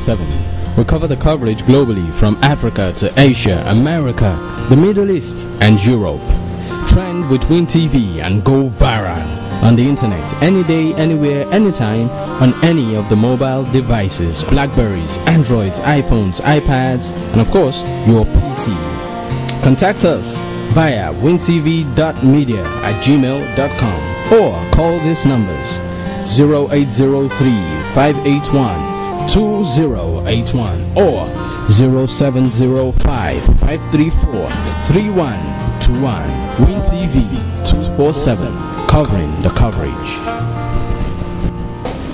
WinTV247. We cover the coverage globally from Africa to Asia, America, the Middle East, and Europe. Trend with WinTV and go viral on the internet any day, anywhere, anytime on any of the mobile devices, Blackberries, Androids, iPhones, iPads, and of course your PC. Contact us via wintv.media@gmail.com or call these numbers 0803-581-2081 or 0705-534-3121. WinTV247, covering the coverage.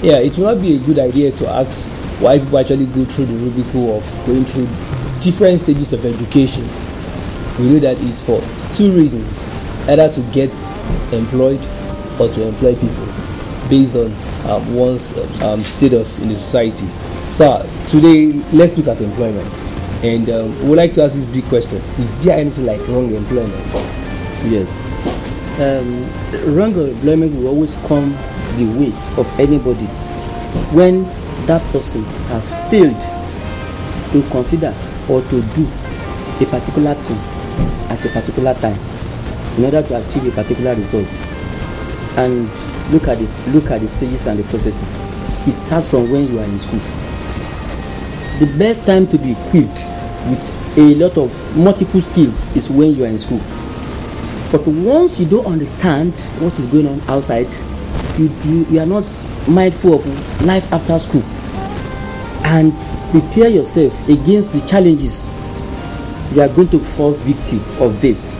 Yeah, it will not be a good idea to ask why people actually go through the rubric of going through different stages of education. We know that it's for two reasons: either to get employed or to employ people based on one's status in the society. So today, let's look at employment, and we would like to ask this big question: is there anything like wrong employment? Yes. Wrong employment will always come the way of anybody when that person has failed to consider or to do a particular thing at a particular time in order to achieve a particular result. And look at the stages and the processes. It starts from when you are in school. The best time to be equipped with a lot of multiple skills is when you are in school. But once you don't understand what is going on outside, you are not mindful of life after school and prepare yourself against the challenges, you are going to fall victim of this.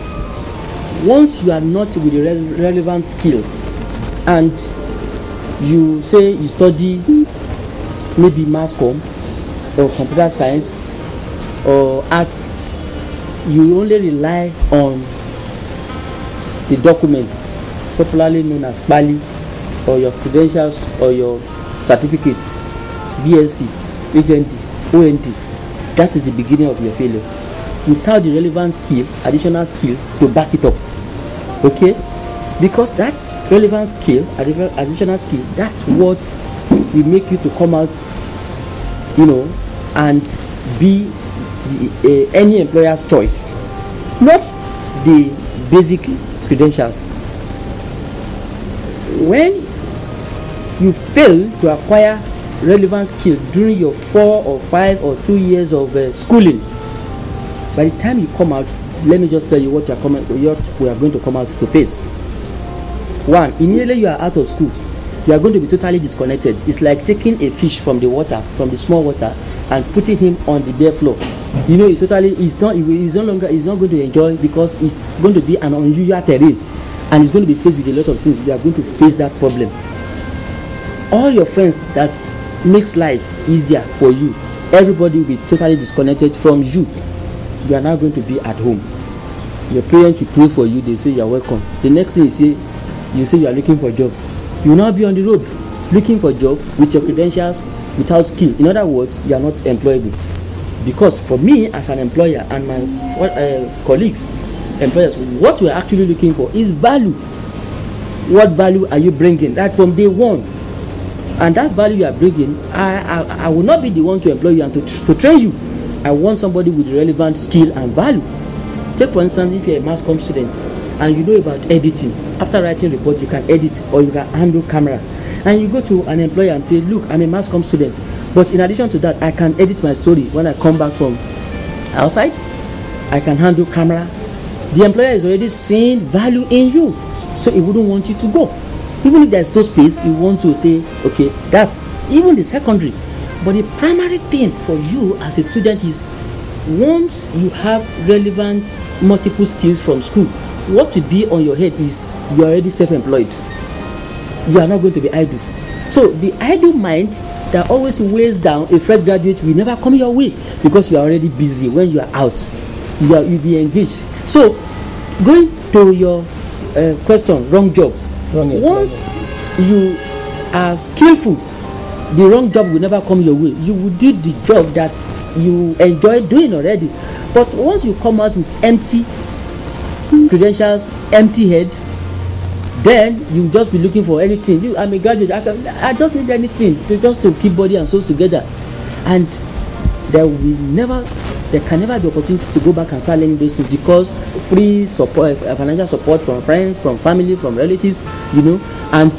Once you are not with the relevant skills and you say you study maybe mass comm or computer science or arts, you only rely on the documents popularly known as PALI or your credentials or your certificates, BSc, HND, OND. That is the beginning of your failure. Without the relevant skill, additional skills to back it up. Okay? Because that's relevant skill, additional skill, that's what will make you to come out, and be any employer's choice, not the basic credentials. When you fail to acquire relevant skill during your 4 or 5 or 2 years of schooling, by the time you come out, let me just tell you what we are going to come out to face. One, immediately you are out of school, you are going to be totally disconnected. It's like taking a fish from the water, from the small water, and putting him on the bare floor. He's not going to enjoy, because it's going to be an unusual terrain and he's going to be faced with a lot of things. You are going to face that problem. All your friends that makes life easier for you, everybody will be totally disconnected from you. You are now going to be at home. Your parents will pray for you, they say you are welcome. The next thing you say you are looking for a job. You will now be on the road looking for a job with your credentials, without skill. In other words, you are not employable. Because for me as an employer and my colleagues, employers, what we are actually looking for is value. What value are you bringing? That from day one. And that value you are bringing, I will not be the one to employ you and to train you. I want somebody with relevant skill and value. Take for instance, if you are a mass comm student and you know about editing, after writing report you can edit or you can handle camera, and you go to an employer and say, look, I'm a mass comm student, but in addition to that, I can edit my story when I come back from outside, I can handle camera. The employer is already seeing value in you, so he wouldn't want you to go. Even if there's no space, you want to say, okay, that's even the secondary. But the primary thing for you as a student is, once you have relevant multiple skills from school, what will be on your head is you are already self-employed. You are not going to be idle. So the idle mind that always weighs down a fresh graduate will never come your way, because you are already busy. When you are out, you'll be engaged. So going to your question, wrong job. Once you are skillful, the wrong job will never come your way. You will do the job that you enjoy doing already. But once you come out with empty credentials, empty head, then you just be looking for anything. I'm a graduate, I just need anything to keep body and soul together. and there can never be opportunity to go back and start learning those things, because free support, financial support from friends, from family, from relatives, and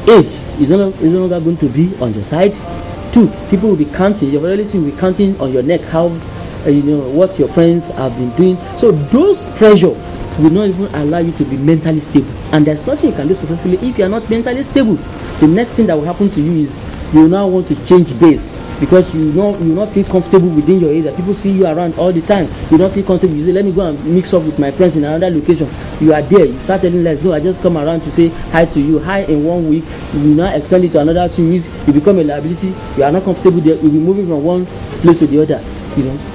age is no longer going to be on your side. 2, people will be counting, your relatives will be counting on your neck how what your friends have been doing. So those pressure will not even allow you to be mentally stable, and there's nothing you can do successfully if you are not mentally stable. The next thing that will happen to you is you will now want to change base, because you will not feel comfortable within your area. People see you around all the time, you don't feel comfortable. You say, let me go and mix up with my friends in another location. You are there, you start telling lies. No, I just come around to say hi to you. Hi in 1 week, you now extend it to another 2 weeks. You become a liability. You are not comfortable there. You'll be moving from one place to the other.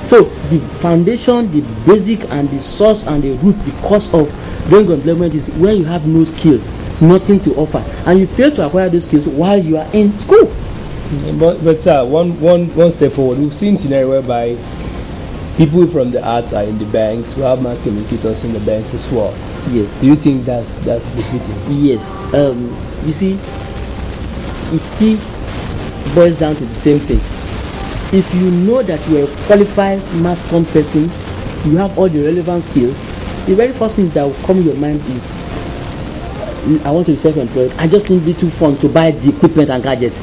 So the foundation, the basic, and the source and the root, the cause of young employment is when you have no skill, nothing to offer, and you fail to acquire those skills while you are in school. But sir, one step forward. We've seen scenario whereby people from the arts are in the banks. We have mass communicators in the banks as well. Yes. Do you think that's befitting? Yes. You see, it still boils down to the same thing. If you know that you are a qualified mass comm person, you have all the relevant skills, the very first thing that will come in your mind is, I want to be self-employed. I just need little fund to buy the equipment and gadgets.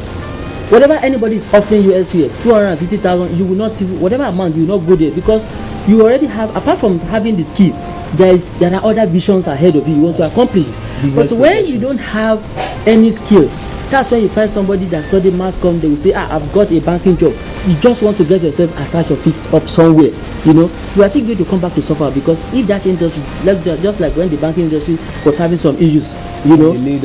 Whatever anybody is offering you elsewhere, 250,000, you will not, whatever amount, you will not go there, because you already have, apart from having the skill, there are other visions ahead of you want to accomplish. But when you don't have any skill, that's when you find somebody that studied mass comm. They will say, I've got a banking job. You just want to get yourself attached or fixed up somewhere. You are still going to come back to suffer, because if that industry, just like when the banking industry was having some issues, they laid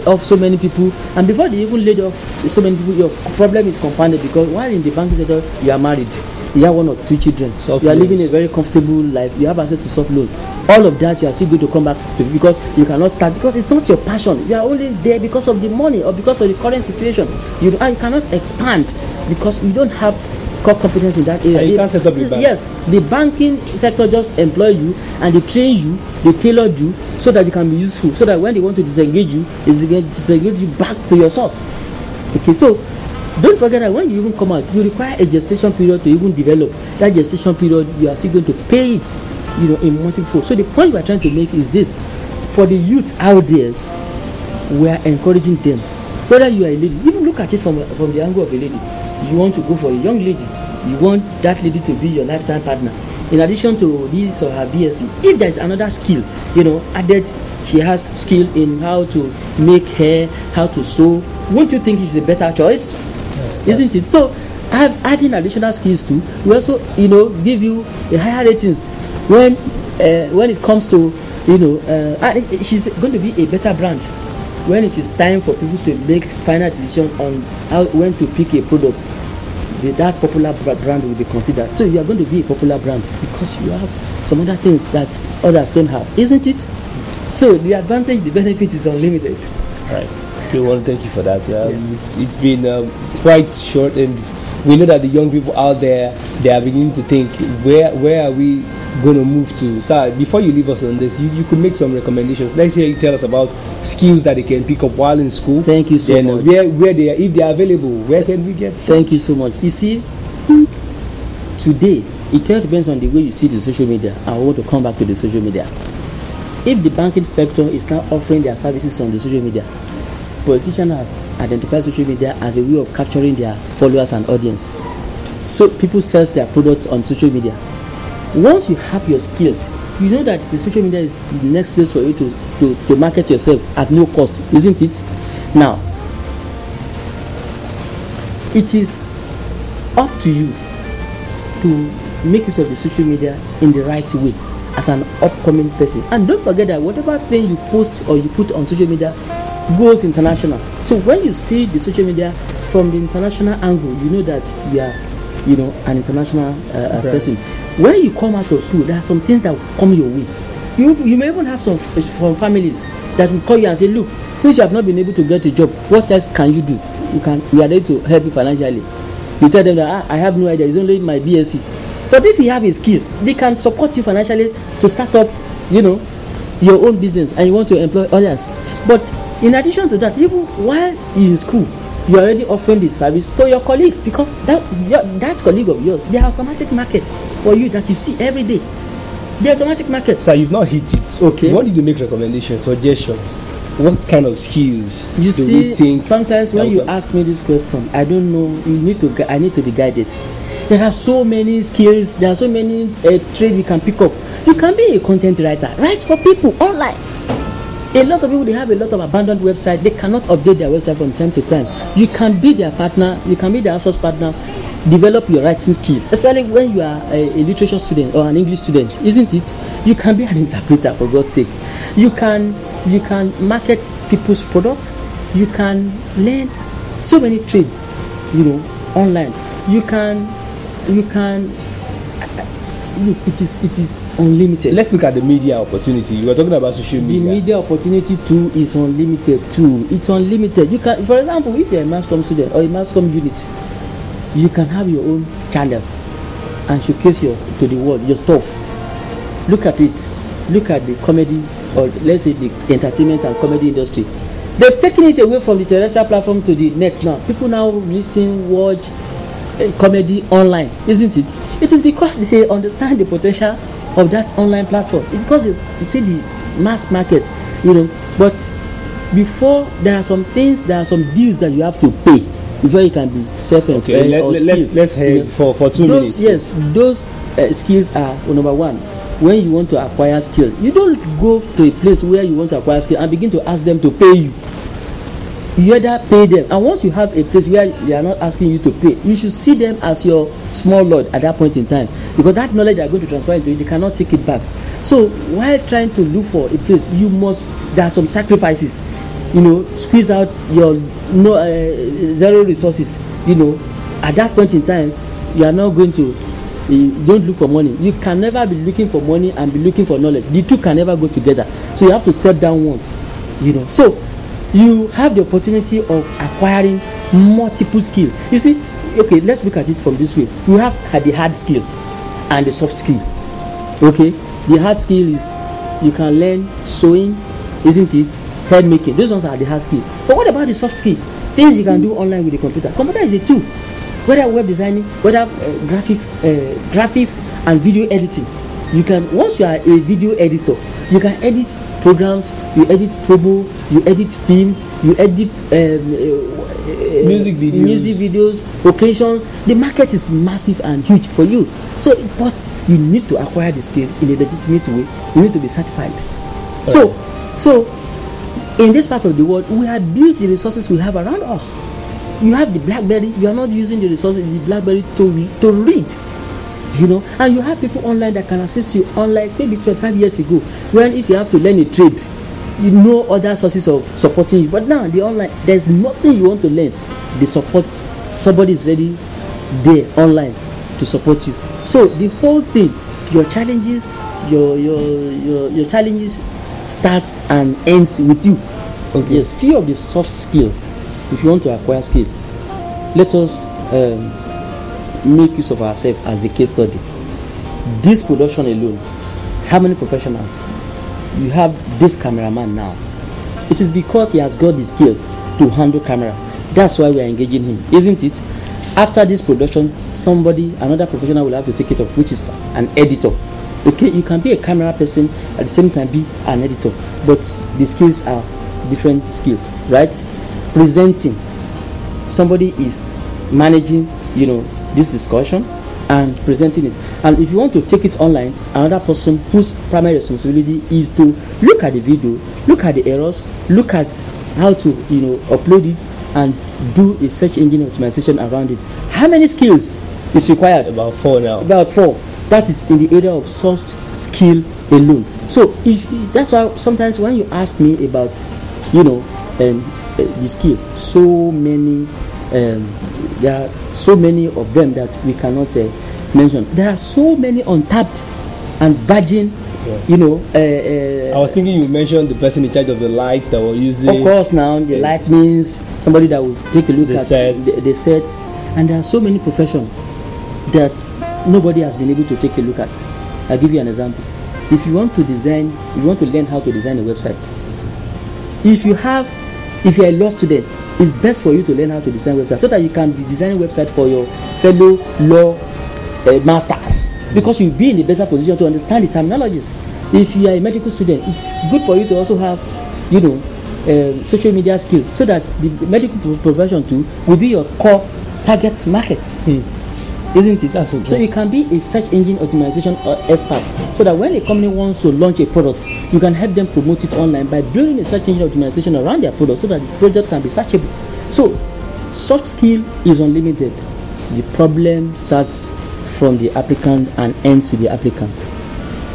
off so many people, and before they even laid off so many people, your problem is compounded, because while in the banking sector you are married, you have 1 or 2 children, you are living a very comfortable life, you have access to soft loan. All of that you are still going to come back to, because you cannot start, because it's not your passion. You are only there because of the money or because of the current situation. You cannot expand because you don't have core competence in that area. And you can't set up the bank. Yes, the banking sector just employ you and they train you, they tailor you so that you can be useful, so that when they want to disengage you, they disengage you back to your source. Okay, so don't forget that when you even come out, you require a gestation period to even develop. That gestation period, you are still going to pay it, in multiple. So the point we are trying to make is this: for the youth out there, we are encouraging them. Whether you are a lady, even look at it from the angle of a lady. You want to go for a young lady, you want that lady to be your lifetime partner. In addition to this or her BSc, if there is another skill, added, she has skill in how to make hair, how to sew, won't you think it's a better choice? Yes, isn't it? So adding additional skills too, we also give you a higher ratings when it comes to she's going to be a better brand when it is time for people to make final decision on when to pick a product. That popular brand will be considered. So you are going to be a popular brand because you have some other things that others don't have, isn't it? So the advantage, the benefit is unlimited. Right. Okay, well, thank you for that. It's been quite short, and we know that the young people out there, they are beginning to think, where are we going to move to? So before you leave us on this, you could make some recommendations. Let's hear you tell us about skills that they can pick up while in school. Thank you so much. Where they are, if they are available, where can we get some? Thank you so much. You see, today it all depends on the way you see the social media. I want to come back to the social media. If the banking sector is now offering their services on the social media, politicians has identified social media as a way of capturing their followers and audience. So people sell their products on social media. Once you have your skill, you know that the social media is the next place for you to market yourself at no cost, isn't it? Now, it is up to you to make use of the social media in the right way as an upcoming person. And don't forget that whatever thing you post or you put on social media goes international. So when you see the social media from the international angle, you know that you are, an international person. When you come out of school, there are some things that will come your way. You may even have some from families that will call you and say, look, since you have not been able to get a job, what else can you do? We are there to help you financially. You tell them that I have no idea, it's only my BSc. But if you have a skill, they can support you financially to start up, your own business, and you want to employ others. But in addition to that, even while you're in school, you are already offering the service to your colleagues, because that colleague of yours, they are automatic market for you that you see every day. The automatic market. Sir, you've not hit it. Okay. We want you to make recommendations, suggestions. What kind of skills you do see, we think? Sometimes when you ask me this question, I don't know. I need to be guided. There are so many skills. There are so many trades we can pick up. You can be a content writer. Write for people online. A lot of people, they have a lot of abandoned websites. They cannot update their website from time to time. You can be their partner. You can be their outsource partner. Develop your writing skill, especially when you are a literature student or an English student, isn't it? You can be an interpreter, for God's sake. You can market people's products. You can learn so many trades, online. Look, it is unlimited. Let's look at the media opportunity. You were talking about social media. The media opportunity too is unlimited too. It's unlimited. You can, for example, if you're a mass comm student or a mass comm unit, you can have your own channel and showcase to the world your stuff. Look at it. Look at the comedy, or let's say the entertainment and comedy industry. They've taken it away from the terrestrial platform to the net now. People now listen, watch comedy online, isn't it? It is because they understand the potential of that online platform. It's because they see the mass market, But before, there are some things, there are some dues that you have to pay before you can be self-employed. Okay, let's hear for 2 minutes. Yes, those skills are number one. When you want to acquire skill, you don't go to a place where you want to acquire skill and begin to ask them to pay you. You either pay them, and once you have a place where they are not asking you to pay, you should see them as your small lord at that point in time, because that knowledge they are going to transfer into you, they cannot take it back. So while trying to look for a place, there are some sacrifices. Squeeze out your zero resources. At that point in time, you are not going to. Don't look for money. You can never be looking for money and be looking for knowledge. The two can never go together. So you have to step down one. So you have the opportunity of acquiring multiple skills. You see, okay, let's look at it from this way. We have the hard skill and the soft skill. Okay, the hard skill is you can learn sewing, isn't it? Head making. Those ones are the hard skill. But what about the soft skill? Things you can do online with the computer. Computer is a tool. Whether web designing, whether graphics and video editing. You can, once you are a video editor, you can edit programs, you edit promo, you edit film, you edit music videos, occasions. The market is massive and huge for you. So, but you need to acquire the skill in a legitimate way. You need to be certified. Okay. So in this part of the world, we abuse the resources we have around us. You have the BlackBerry, you are not using the resources in the BlackBerry to read, and you have people online that can assist you, unlike maybe 25 years ago, when if you have to learn a trade, other sources of supporting you. But now the online, there's nothing you want to learn, the support, somebody is ready there online to support you. So the whole thing, your challenges, your challenges starts and ends with you. Okay. Yes, few of the soft skill. If you want to acquire skill, let us make use of ourselves as the case study. This production alone, how many professionals? You have this cameraman now. It is because he has got the skill to handle camera. That's why we are engaging him, isn't it? After this production, another professional will have to take it up, which is an editor. Okay, you can be a camera person at the same time be an editor, but the skills are different skills, right? Presenting, somebody is managing, this discussion and presenting it. And if you want to take it online, another person whose primary responsibility is to look at the video, look at the errors, look at how to, upload it and do a search engine optimization around it. How many skills is required? About 4 now. About 4. That is in the area of soft skill alone. So that's why sometimes when you ask me about, the skill, so many, there are so many of them that we cannot mention. There are so many untapped and virgin. I was thinking you mentioned the person in charge of the lights that were using. Of course, now the light means somebody that will take a look at the set, and there are so many professions that nobody has been able to take a look at. I'll give you an example. If you want to learn how to design a website, if you're a law student it's best for you to learn how to design websites so that you can be designing website for your fellow law masters, because you'll be in a better position to understand the terminologies. If you are a medical student, it's good for you to also have, social media skills, so that the medical profession too will be your core target market. Isn't it? That's so you can be a search engine optimization expert, so that when a company wants to launch a product, you can help them promote it online by building a search engine optimization around their product, so that the product can be searchable. So soft skill is unlimited. The problem starts from the applicant and ends with the applicant.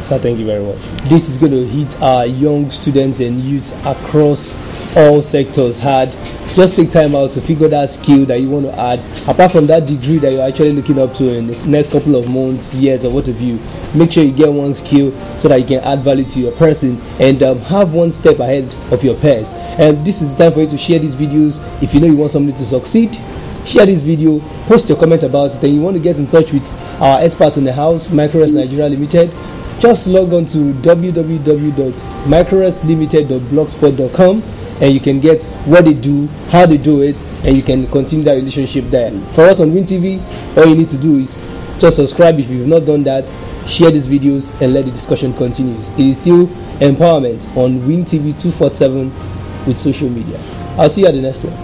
So thank you very much. This is going to hit our young students and youths across all sectors hard. Just take time out to figure that skill that you want to add. Apart from that degree that you're actually looking up to in the next couple of months, years, or what have you, make sure you get one skill so that you can add value to your person and have one step ahead of your peers. And this is the time for you to share these videos. If you know you want somebody to succeed, share this video, post your comment about it, and you want to get in touch with our experts in the house, Microrest Nigeria Limited. Just log on to www.microrestlimited.blogspot.com and you can get what they do, how they do it, and you can continue that relationship there. For us on WinTV, all you need to do is just subscribe if you've not done that, share these videos, and let the discussion continue. It is still empowerment on WinTV247 with social media. I'll see you at the next one.